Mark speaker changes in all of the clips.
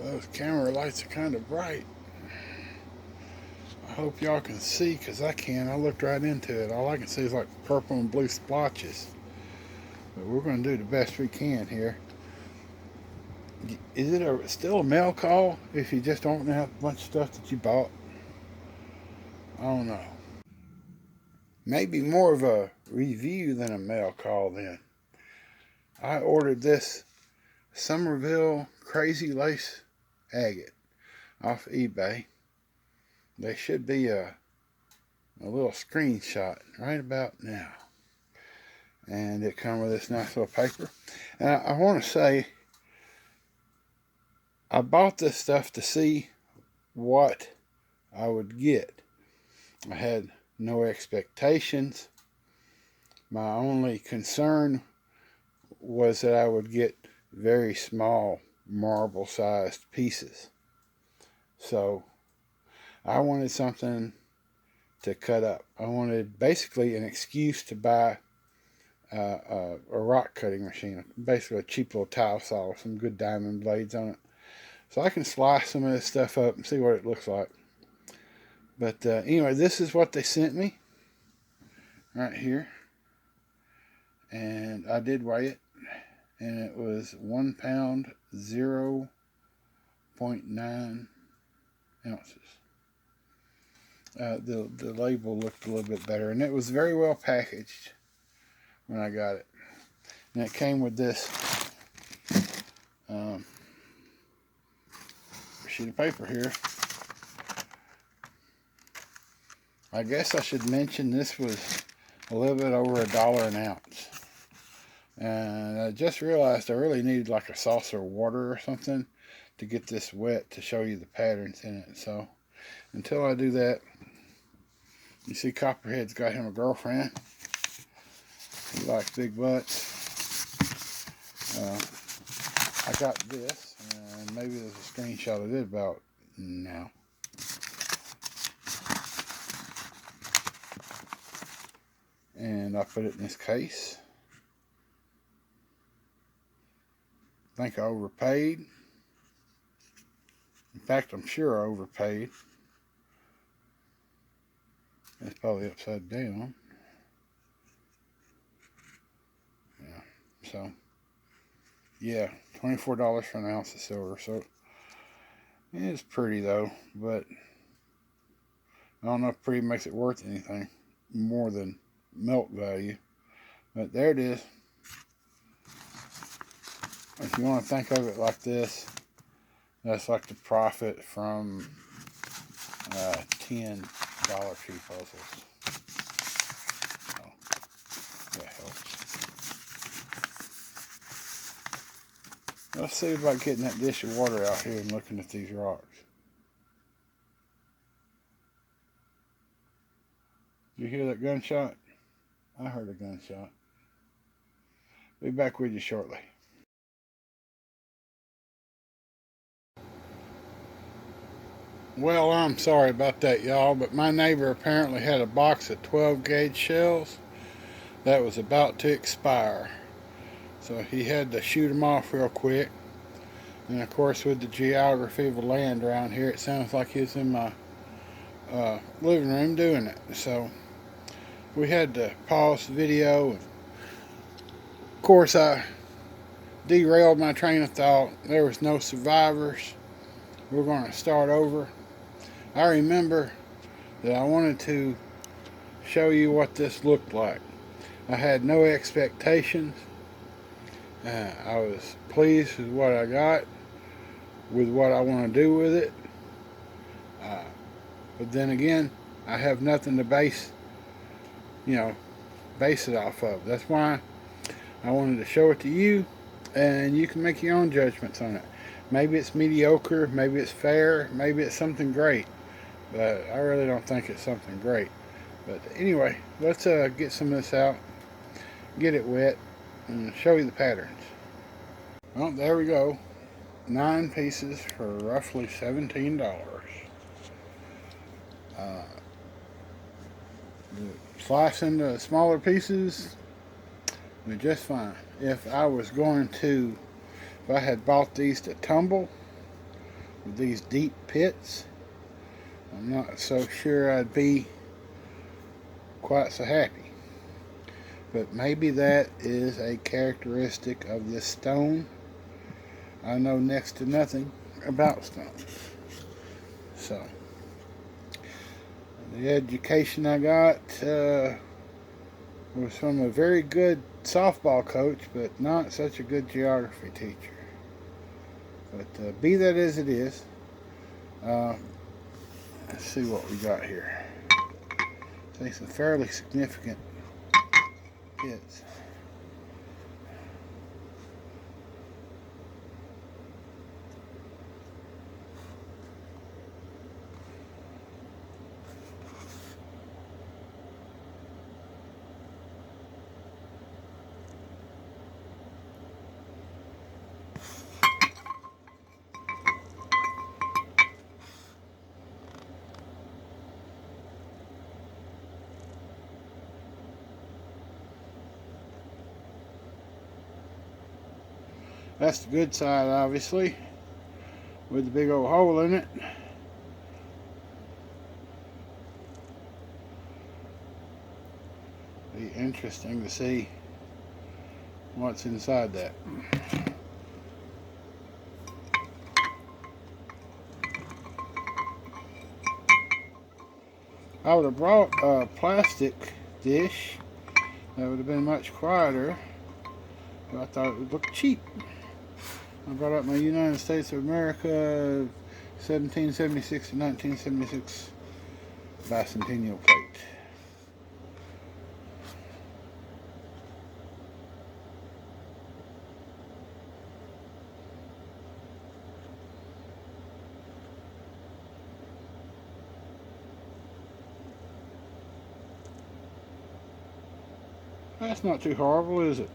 Speaker 1: Those camera lights are kind of bright. I hope y'all can see, because I can. I looked right into it. All I can see is like purple and blue splotches. But we're going to do the best we can here. Is it still a mail call if you just don't have a bunch of stuff that you bought? I don't know. Maybe more of a review than a mail call then. I ordered this Somerville Crazy Lace Agate off eBay. There should be a little screenshot right about now. And it comes with this nice little paper. And I want to say, I bought this stuff to see what I would get. I had no expectations. My only concern was that I would get very small marble-sized pieces. So I wanted something to cut up. I wanted basically an excuse to buy a rock cutting machine, basically a cheap little tile saw with some good diamond blades on it, so I can slice some of this stuff up and see what it looks like. But anyway, this is what they sent me right here, and I did weigh it, and it was 1 pound 0.9 ounces. The label looked a little bit better, and it was very well packaged when I got it. And it came with this sheet of paper here. I guess I should mention this was a little bit over $1 an ounce. And I just realized I really needed like a saucer of water or something to get this wet to show you the patterns in it. So until I do that, you see Copperhead's got him a girlfriend. He likes big butts. I got this, and maybe there's a screenshot of it about now. And I put it in this case. I think I overpaid. In fact, I'm sure I overpaid. It's probably upside down. Yeah, so yeah, $24 for an ounce of silver. So it's pretty though, but I don't know if pretty makes it worth anything more than melt value. But there it is. If you want to think of it like this, that's like the profit from 10 Dollar Tree puzzles. So that helps. Let's see about getting that dish of water out here and looking at these rocks. Did you hear that gunshot? I heard a gunshot. Be back with you shortly. Well, I'm sorry about that, y'all, but my neighbor apparently had a box of 12 gauge shells that was about to expire. So he had to shoot them off real quick. And of course, with the geography of the land around here, it sounds like he was in my living room doing it. So we had to pause the video. And of course, I derailed my train of thought. There was no survivors. We're going to start over. I remember that I wanted to show you what this looked like. I had no expectations. I was pleased with what I got, with what I want to do with it. But then again, I have nothing to base it off of. That's why I wanted to show it to you, and you can make your own judgments on it. Maybe it's mediocre, maybe it's fair, maybe it's something great. But I really don't think it's something great. But anyway, let's get some of this out, get it wet, and show you the patterns. Well, there we go. 9 pieces for roughly $17. Slice into smaller pieces, they're just fine. If I had bought these to tumble, with these deep pits, I'm not so sure I'd be quite so happy. But maybe that is a characteristic of this stone. I know next to nothing about stones. So, the education I got was from a very good softball coach, but not such a good geography teacher. But be that as it is, let's see what we got here. I think some fairly significant hits. That's the good side, obviously, with the big old hole in it. Be interesting to see what's inside that. I would have brought a plastic dish. That would have been much quieter. But I thought it would look cheap. I brought up my United States of America 1776 to 1976 bicentennial plate. That's not too horrible, is it?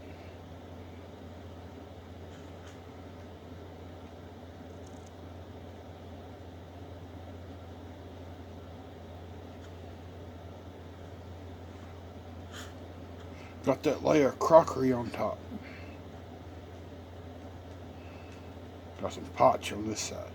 Speaker 1: Got that layer of crockery on top. Got some potch on this side.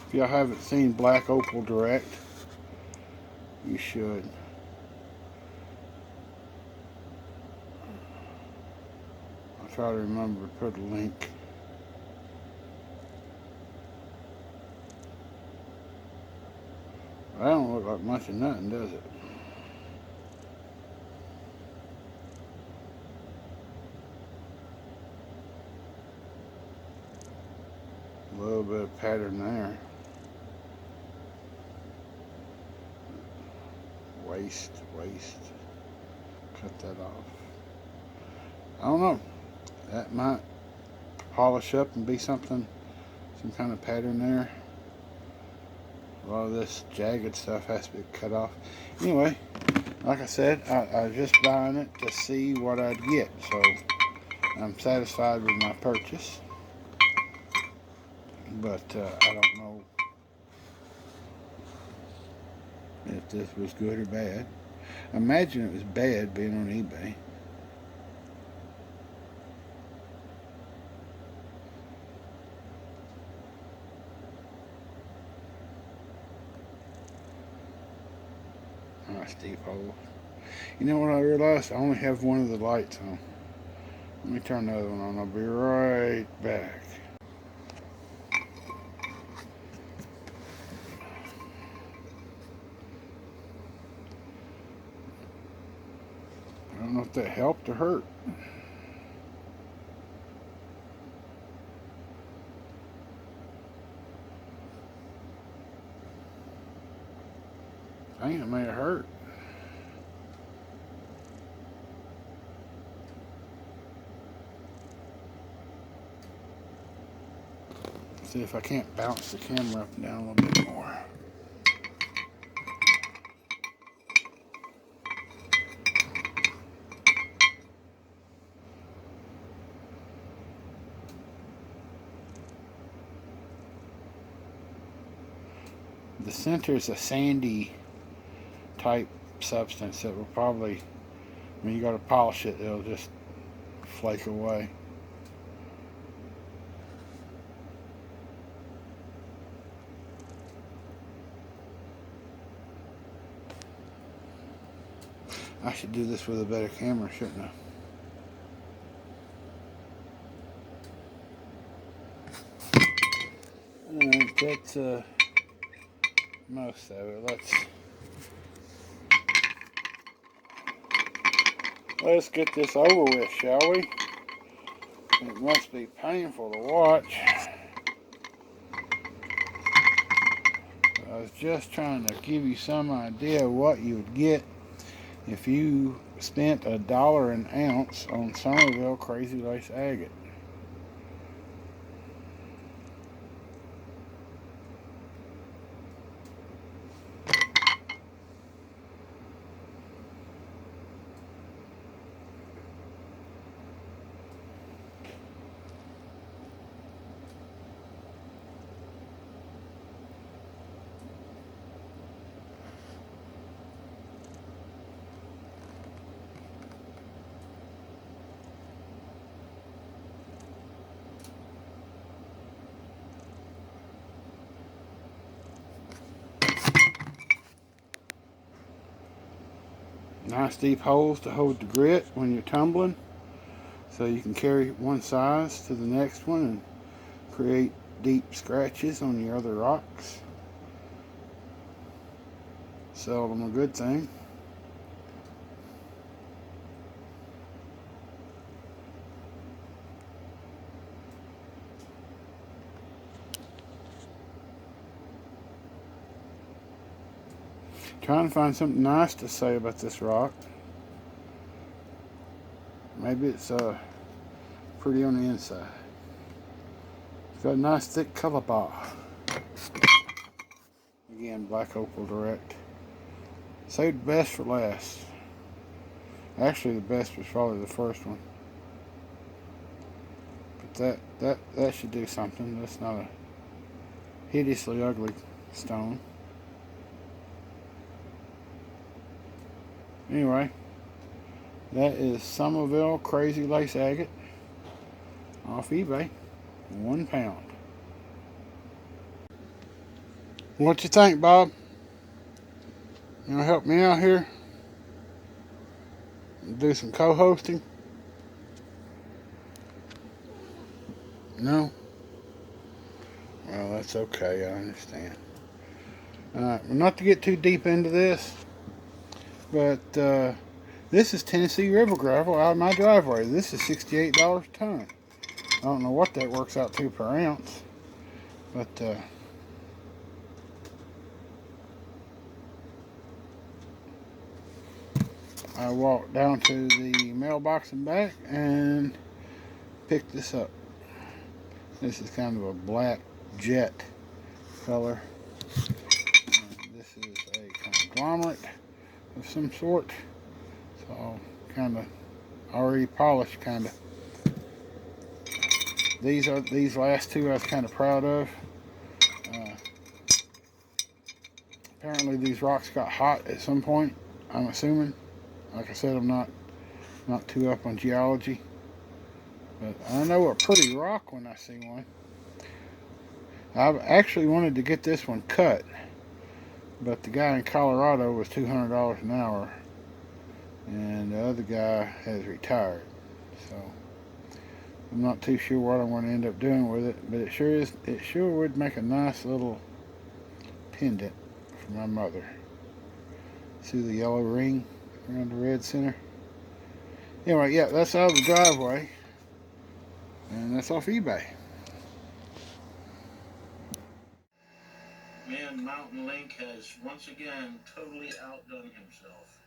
Speaker 1: If y'all haven't seen Black Opal Direct, you should. I'll try to remember to put a link. That don't look like much of nothing, does it? A little bit of pattern there. Waste. Cut that off. I don't know. That might polish up and be something, some kind of pattern there. A lot of this jagged stuff has to be cut off. Anyway, like I said, I was just buying it to see what I'd get. So I'm satisfied with my purchase. But I don't know if this was good or bad. I imagine it was bad being on eBay. Nice deep hole. You know what I realized? I only have one of the lights on. Let me turn the other one on. I'll be right back. I don't know if that helped or hurt. Dang, it may have hurt. See if I can't bounce the camera up and down a little bit more. The center is a sandy type substance that will probably, when you go to polish it, it'll just flake away. I should do this with a better camera, shouldn't I? Alright, that's most of it. Let's get this over with, shall we? It must be painful to watch. I was just trying to give you some idea of what you would get if you spent $1 an ounce on Somerville Crazy Lace Agate. Nice deep holes to hold the grit when you're tumbling, so you can carry one size to the next one and create deep scratches on your other rocks. Seldom a good thing. Trying to find something nice to say about this rock. Maybe it's pretty on the inside. It's got a nice thick color bar. Again, black opal direct. Saved the best for last. Actually, the best was probably the first one. But that should do something. That's not a hideously ugly stone. Anyway, that is Somerville Crazy Lace Agate off eBay. £1. What you think, Bob? You wanna help me out here? Do some co-hosting? No? Well, that's okay, I understand. Alright, well, not to get too deep into this, but this is Tennessee River gravel out of my driveway. This is $68 a ton. I don't know what that works out to per ounce, but I walked down to the mailbox and back and picked this up. This is kind of a black jet color. And this is a conglomerate of some sort. So kind of already polished, kind of. These last two I was kind of proud of. Apparently these rocks got hot at some point, I'm assuming. Like I said, I'm not too up on geology, but I know a pretty rock when I see one. I've actually wanted to get this one cut, but the guy in Colorado was $200 an hour, and the other guy has retired. So I'm not too sure what I'm going to end up doing with it, but it sure would make a nice little pendant for my mother. See the yellow ring around the red center? Anyway, yeah, that's out of the driveway, and that's off eBay. Man, Mountain Link has once again totally outdone himself.